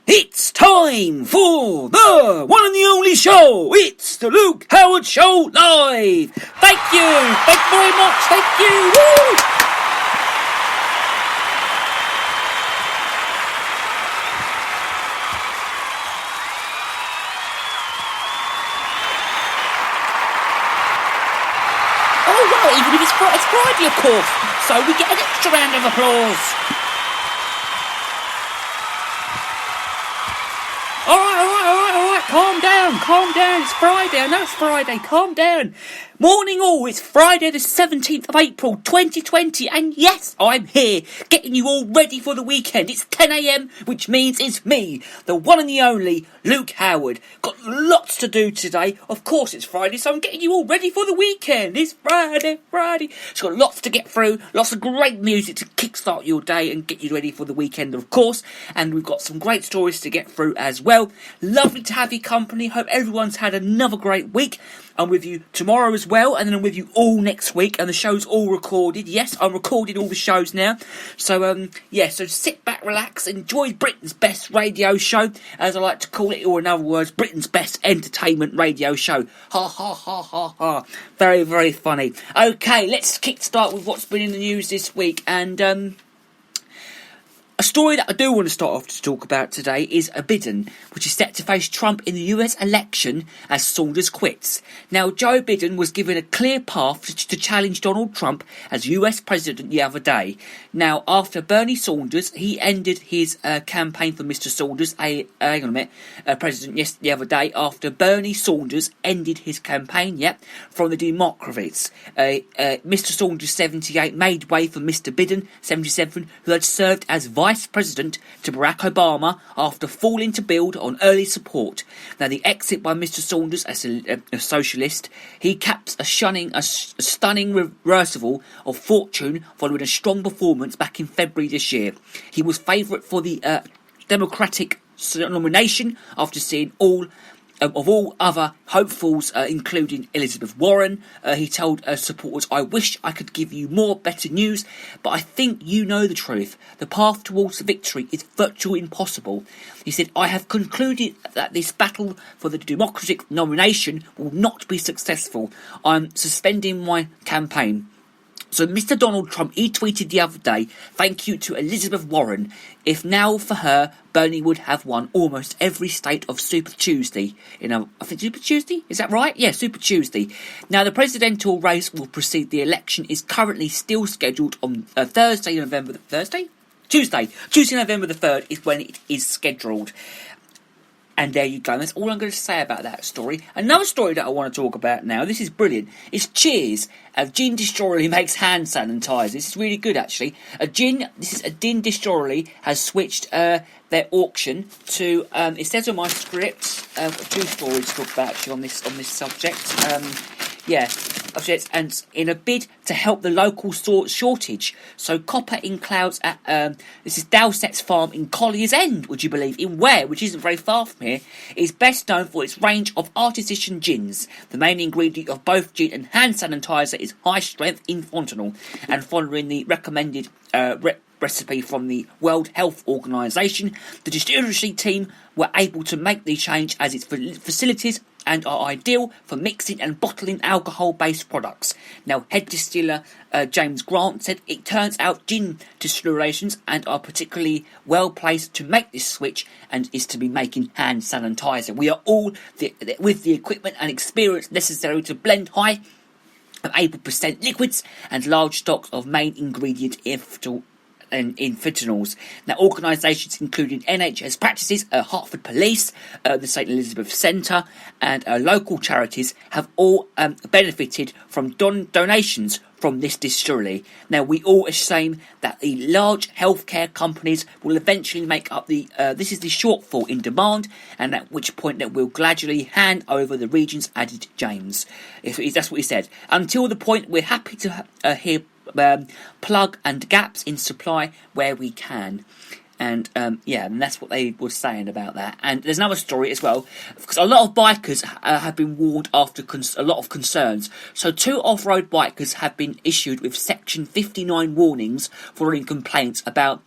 It's time for the one and the only show. It's the Luke Howard Show live. Thank you. Thank you very much. Thank you. Woo! Oh, well, even if it's Friday, of course. So we get an extra round of applause. All right. Calm down. It's Friday. I know it's Friday. Calm down. Morning all, it's Friday the 17th of April 2020, and yes, I'm here, getting you all ready for the weekend. It's 10 a.m, which means it's me, the one and the only Luke Howard. Got lots to do today. Of course it's Friday, so I'm getting you all ready for the weekend. It's Friday. It's got lots to get through, lots of great music to kickstart your day and get you ready for the weekend, of course, and we've got some great stories to get through as well. Lovely to have your company. Hope everyone's had another great week. I'm with you tomorrow as well, and then I'm with you all next week, and the show's all recorded. Yes, I'm recording all the shows now. So, so sit back, relax, enjoy Britain's best radio show, as I like to call it, or in other words, Britain's best entertainment radio show. Ha, ha, ha, ha, ha. Very, very funny. Okay, let's kickstart with what's been in the news this week, and, a story that I do want to start off to talk about today is Biden, which is set to face Trump in the US election as Saunders quits. Now, Joe Biden was given a clear path to challenge Donald Trump as US president the other day. Now, after Bernie Sanders, he ended his campaign for Mr. Sanders, president the other day, after Bernie Sanders ended his campaign, from the Democrats. Mr. Sanders, 78, made way for Mr. Biden, 77, who had served as Vice President to Barack Obama after failing to build on early support. Now, the exit by Mr. Sanders as a socialist, he caps a stunning reversal of fortune following a strong performance back in February this year. He was favourite for the Democratic nomination after seeing all other hopefuls, including Elizabeth Warren. He told supporters, "I wish I could give you better news, but I think you know the truth. The path towards victory is virtually impossible." He said, "I have concluded that this battle for the Democratic nomination will not be successful. I'm suspending my campaign." So Mr. Donald Trump, he tweeted the other day, "Thank you to Elizabeth Warren. If now for her, Bernie would have won almost every state of Super Tuesday." I think Super Tuesday? Is that right? Yeah, Super Tuesday. Now, the presidential race will proceed. The election is currently still scheduled on Tuesday, November the 3rd is when it is scheduled. And there you go. That's all I'm going to say about that story. Another story that I want to talk about now, this is brilliant, is Cheers. Gin Distillery makes hand sanitizer. This is really good, actually. Gin Distillery has switched their auction to, it says on my script, I've got two stories to talk about actually on this subject. And in a bid to help the local shortage. So copper in clouds at this is Dowsett's farm in Collier's End, would you believe, in Ware, which isn't very far from here, is best known for its range of artisan gins. The main ingredient of both gin and hand sanitizer is high strength infantile, and following the recommended recipe from the World Health Organization, the distillery team were able to make the change as its facilities and are ideal for mixing and bottling alcohol-based products. Now, head distiller James Grant said, "It turns out gin distillations and are particularly well placed to make this switch and is to be making hand sanitizer. We are all with the equipment and experience necessary to blend high and 8% liquids and large stocks of main ingredient in fentanyls." Now, organisations including NHS Practices, Hertford Police, the St Elizabeth Centre and local charities have all benefited from donations from this distillery. Now, we all assume that the large healthcare companies will eventually make up the shortfall in demand, and at which point they will gradually hand over the regions, added James. That's what he said. Until the point, we're happy to hear plug and gaps in supply where we can. And and that's what they were saying about that. And there's another story as well, because a lot of bikers have been warned after a lot of concerns. So 2 off-road bikers have been issued with Section 59 warnings following complaints about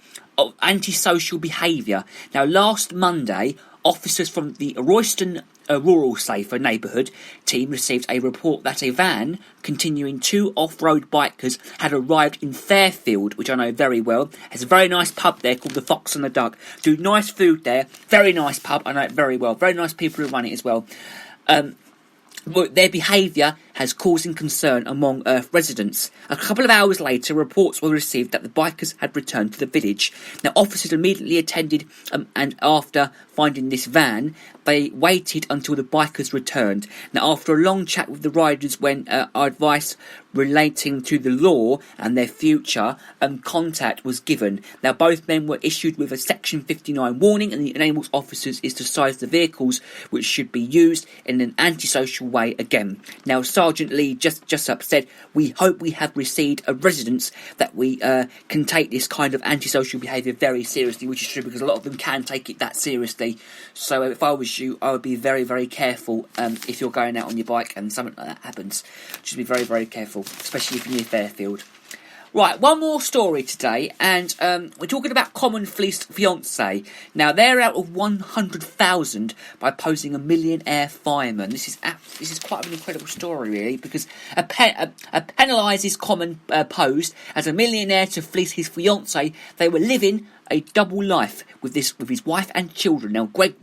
of antisocial behaviour. Now, last Monday, officers from the Royston Rural Safer neighbourhood team received a report that a van continuing two off-road bikers had arrived in Fairfield, which I know very well. There's a very nice pub there called the Fox and the Duck. Do nice food there. Very nice pub. I know it very well. Very nice people who run it as well. But their behaviour has causing concern among residents. A couple of hours later, reports were received that the bikers had returned to the village. Now, officers immediately attended, and after finding this van, they waited until the bikers returned. Now, after a long chat with the riders, when advice relating to the law and their future, contact was given. Now, both men were issued with a Section 59 warning, and it enables officers is to size the vehicles which should be used in an antisocial way again. Now, Sergeant Lee Jessup said, "We hope we have received a residence that we can take this kind of antisocial behaviour very seriously," which is true, because a lot of them can take it that seriously. So if I was you, I would be very, very careful if you're going out on your bike and something like that happens. Just be very, very careful, especially if you're near Fairfield. Right, one more story today, and we're talking about common fleeced fiancé. Now, they're out of 100,000 by posing a millionaire fireman. This is quite an incredible story, really, because a penalises common posed as a millionaire to fleece his fiancée. They were living a double life with his wife and children. Now, Greg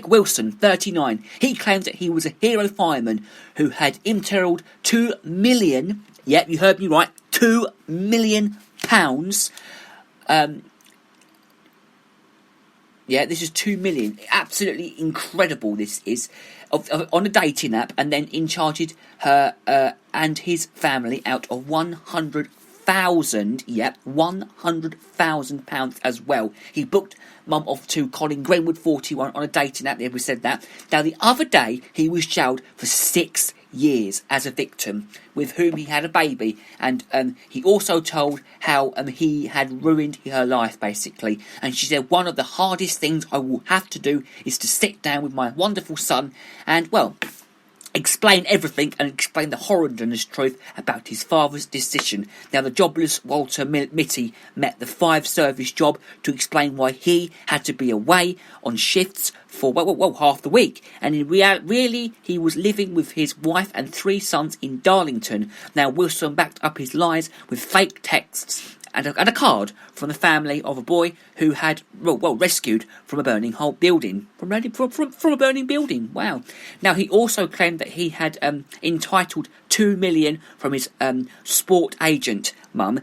Wilson, 39, he claims that he was a hero fireman who had imperiled £2 million. Yep, you heard me right. £2 million. This is 2 million. Absolutely incredible. This is on a dating app, and then charged her and his family out of 100,000. Yep, £100,000 as well. He booked mum of two, Colin Greenwood, 41, on a dating app. We said that. Now, the other day, he was jailed for 6 years as a victim, with whom he had a baby, and he also told how he had ruined her life, basically. And she said, "One of the hardest things I will have to do is to sit down with my wonderful son and, well, explain everything and explain the horrendous truth about his father's decision." Now, the jobless Walter Mitty met the 5-service job to explain why he had to be away on shifts for half the week, and in reality he was living with his wife and 3 sons in Darlington. Now, Wilson backed up his lies with fake texts and a card from the family of a boy who had rescued from a burning building. From a burning building. Wow. Now, he also claimed that he had entitled $2 million from his sport agent mum,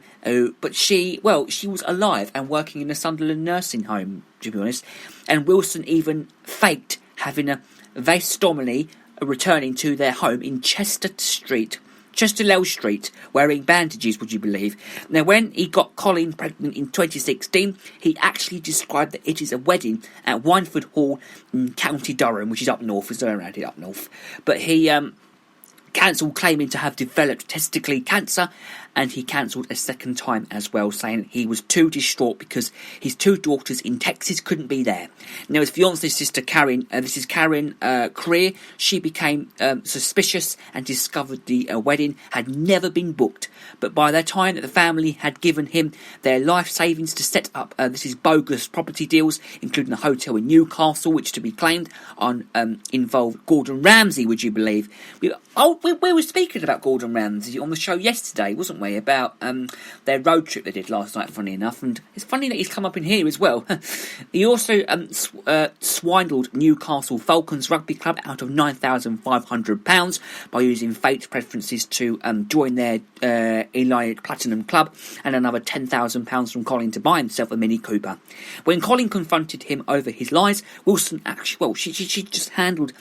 but she was alive and working in a Sunderland nursing home, to be honest. And Wilson even faked having a vasectomy returning to their home in Chesterlow Street, wearing bandages, would you believe? Now, when he got Colin pregnant in 2016, he actually described that it is a wedding at Wynford Hall in County Durham, which is up north, is around here up north. But he cancelled, claiming to have developed testicular cancer, and he cancelled a second time as well, saying he was too distraught because his 2 daughters in Texas couldn't be there. Now, his fiancée sister Karen, this is Karen Creer, she became suspicious and discovered the wedding had never been booked. But by the time that the family had given him their life savings to set up this is bogus property deals, including a hotel in Newcastle, which to be claimed involved Gordon Ramsay, would you believe? We were speaking about Gordon Ramsay on the show yesterday, wasn't we? About their road trip they did last night, funny enough. And it's funny that he's come up in here as well. He also swindled Newcastle Falcons Rugby Club out of £9,500 by using fake preferences to join their Elite Platinum Club, and another £10,000 from Colin to buy himself a Mini Cooper. When Colin confronted him over his lies, Wilson actually, she just handled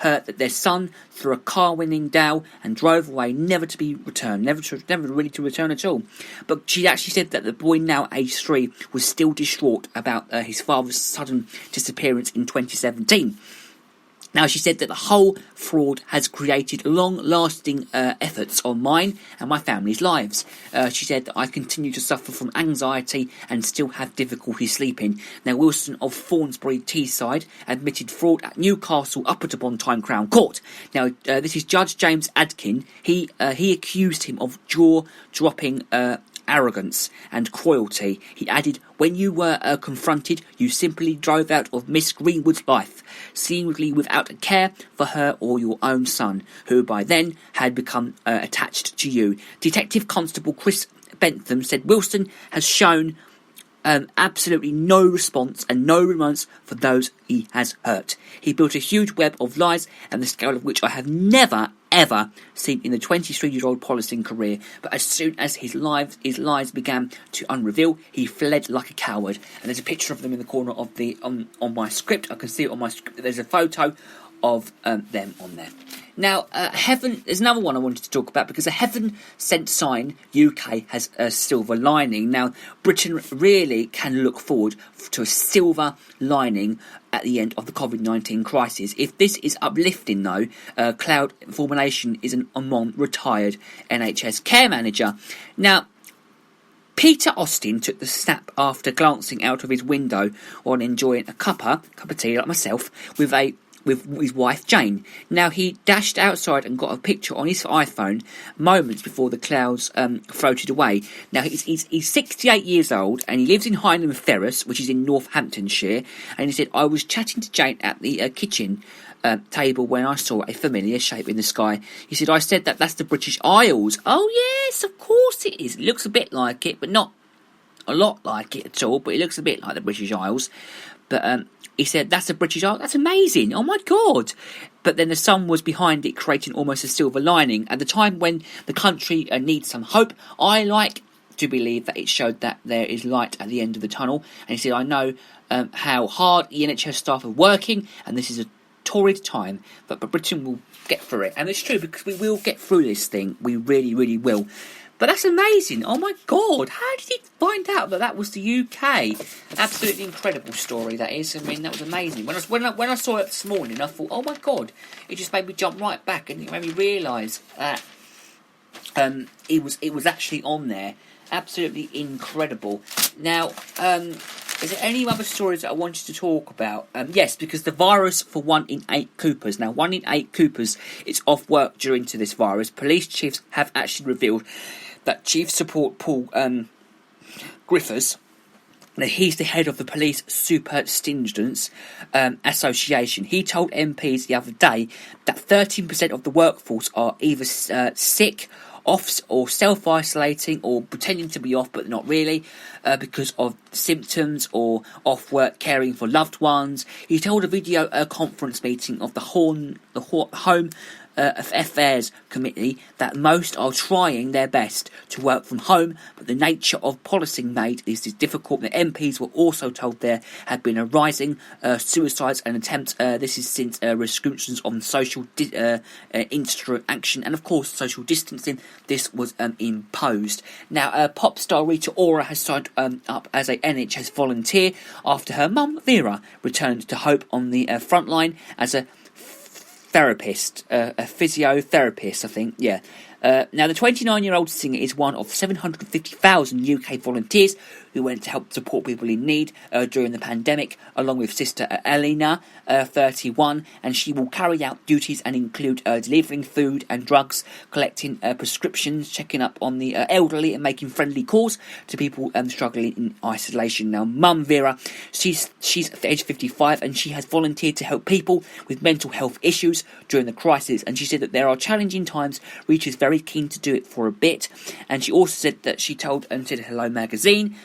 their son through a car-winning Dow and drove away, never to be returned, never really to return at all. But she actually said that the boy, now aged 3, was still distraught about his father's sudden disappearance in 2017. Now, she said that the whole fraud has created long-lasting efforts on mine and my family's lives. She said that I continue to suffer from anxiety and still have difficulty sleeping. Now, Wilson of Thornsbury Teesside admitted fraud at Newcastle Upper Tyne Crown Court. Now, this is Judge James Adkin. He accused him of jaw-dropping arrogance and cruelty. He added, when you were confronted, you simply drove out of Miss Greenwood's life, seemingly without a care for her or your own son, who by then had become attached to you. Detective Constable Chris Bentham said Wilson has shown absolutely no response and no remorse for those he has hurt. He built a huge web of lies, and the scale of which I have never ever seen in the 23-year-old policing career. But as soon as his lies began to unreveal, he fled like a coward. And there's a picture of them in the corner of the on my script. I can see it on my script. There's a photo of them on there. Now, Heaven, there's another one I wanted to talk about, because a Heaven Sent sign UK has a silver lining. Now, Britain really can look forward to a silver lining at the end of the COVID-19 crisis. If this is uplifting, though, Cloud Formulation is an Amon retired NHS care manager. Now, Peter Austin took the snap after glancing out of his window while enjoying a cup of tea like myself with his wife Jane. Now, he dashed outside and got a picture on his iPhone moments before the clouds floated away. Now, he's 68 years old and he lives in Highland Ferris, which is in Northamptonshire. And he said, I was chatting to Jane at the kitchen table when I saw a familiar shape in the sky. He said, I said that's the British Isles. Oh, yes, of course it is. It looks a bit like it, but not a lot like it at all. But it looks a bit like the British Isles. But he said, that's a British Isle. That's amazing. Oh, my God. But then the sun was behind it, creating almost a silver lining. At the time when the country needs some hope, I like to believe that it showed that there is light at the end of the tunnel. And he said, I know how hard the NHS staff are working, and this is a torrid time, but Britain will get through it. And it's true, because we will get through this thing. We really, really will. But that's amazing. Oh, my God. How did he find out that was the UK? Absolutely incredible story, that is. I mean, that was amazing. When I saw it this morning, I thought, oh, my God. It just made me jump right back, and it made me realise that it was actually on there. Absolutely incredible. Now, is there any other stories that I wanted to talk about? Yes, because the virus for 1 in 8 coopers. Now, 1 in 8 coopers is off work due to this virus. Police chiefs have actually revealed that Chief Support Paul Griffiths, now he's the head of the Police Superintendents Association. He told MPs the other day that 13% of the workforce are either sick, off or self-isolating, or pretending to be off but not really, because of symptoms, or off work caring for loved ones. He told a video conference meeting of the Home Affairs Committee that most are trying their best to work from home, but the nature of policing made this is difficult. The MPs were also told there had been a rising suicides and attempts. This is since restrictions on social interaction and, of course, social distancing. This was imposed. Now, pop star Rita Ora has signed up as a NHS volunteer after her mum Vera returned to Hope on the front line as a therapist, a physiotherapist, I think, yeah. Now, the 29-year-old singer is one of 750,000 UK volunteers who went to help support people in need during the pandemic, along with sister Elena, 31, and she will carry out duties and include delivering food and drugs, collecting prescriptions, checking up on the elderly, and making friendly calls to people struggling in isolation. Now, Mum Vera, she's age 55, and she has volunteered to help people with mental health issues during the crisis, and she said that there are challenging times. Rita is very keen to do it for a bit, and she also said that she told Hello magazine,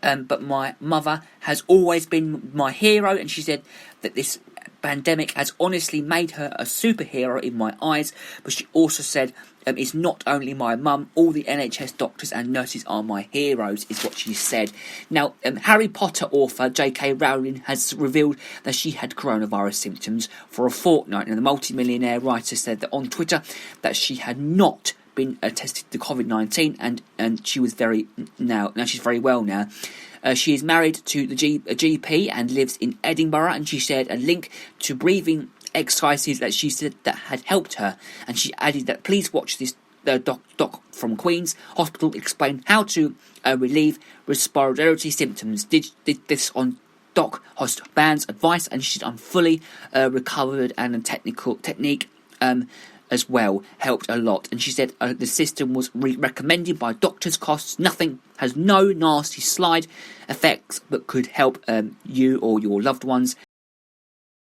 but my mother has always been my hero, and she said that this pandemic has honestly made her a superhero in my eyes. But she also said, it's not only my mum, all the NHS doctors and nurses are my heroes, is what she said. Now, Harry Potter author J.K. Rowling has revealed that she had coronavirus symptoms for a fortnight, and the multi-millionaire writer said that on Twitter that she had not been tested to COVID-19, and she was now she's very well now. She is married to the GP and lives in Edinburgh, and she shared a link to breathing exercises that she said that had helped her, and she added that please watch this doc from Queen's Hospital explain how to relieve respiratory symptoms. Did this on Doc Hostband's advice, and she's fully recovered, and a technique as well helped a lot. And she said the system was recommended by doctors, costs nothing, has no nasty slide effects, but could help you or your loved ones.